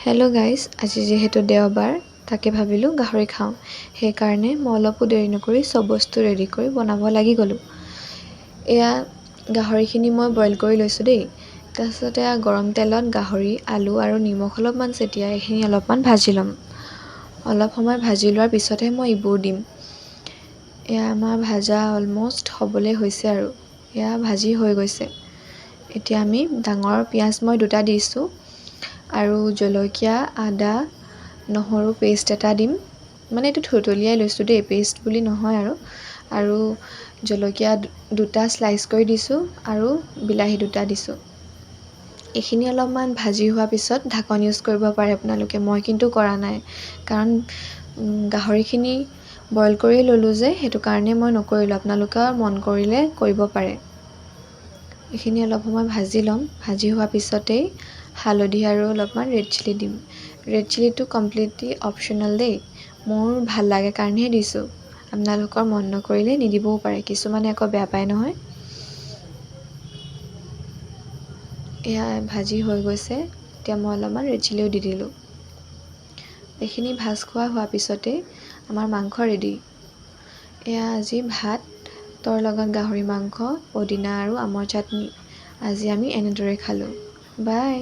Hello' guys, আজি যিহেতু দেওবাৰ তাকে ভাবিলোঁ গাহৰি খাওঁ। সেইকাৰণে মই অলপো দেৰি নকৰি চব বস্তু ৰেডি কৰি বনাব লাগি গ'লোঁ। এয়া গাহৰিখিনি মই বইল কৰি লৈছোঁ দেই। তাৰপিছত এয়া গৰম তেলত গাহৰি, আলু আৰু নিমখ অলপমান ছটিয়াই এইখিনি অলপমান ভাজি ল'ম। অলপ সময় ভাজি লোৱাৰ পিছতহে মই এইবোৰ দিম। এয়া আমাৰ ভাজা অলম'ষ্ট হ'বলৈ হৈছে আৰু এয়া ভাজি হৈ গৈছে। এতিয়া আমি ডাঙৰ পিঁয়াজ মই 2টা দিছোঁ আৰু জলকীয়া, আদা, নহৰু পেষ্ট এটা দিম। মানে এইটো থুতলিয়াই লৈছোঁ দেই, পেষ্ট বুলি নহয় আৰু জলকীয়া 2টা স্লাইচ কৰি দিছোঁ আৰু বিলাহী 2টা দিছোঁ। এইখিনি অলপমান ভাজি হোৱাৰ পিছত ঢাকন ইউজ কৰিব পাৰে আপোনালোকে, মই কিন্তু কৰা নাই কাৰণ গাহৰিখিনি বইল কৰি ল'লোঁ যে, সেইটো কাৰণে মই নকৰিলোঁ। আপোনালোকে মন কৰিলে কৰিব পাৰে। এইখিনি অলপ সময় ভাজি ল'ম। ভাজি হোৱাৰ পিছতেই হালধি আৰু অলপমান ৰেড চিলি দিম। ৰেড চিলিটো কমপ্লিটলি অপশ্যনেল দেই, মোৰ ভাল লাগে কাৰণেহে দিছোঁ। আপোনালোকৰ মন নকৰিলে নিদিবও পাৰে, কিছুমানে আকৌ বেয়া পায় নহয়। এয়া ভাজি হৈ গৈছে, এতিয়া মই অলপমান ৰেড চিলিও দি দিলোঁ। এইখিনি ভাজ খোৱা হোৱাৰ পিছতেই আমাৰ মাংস ৰেডি। এয়া আজি ভাতৰ লগত গাহৰি মাংস, পদিনা আৰু আমৰ চাটনি। আজি আমি এনেদৰে খালোঁ। বাই।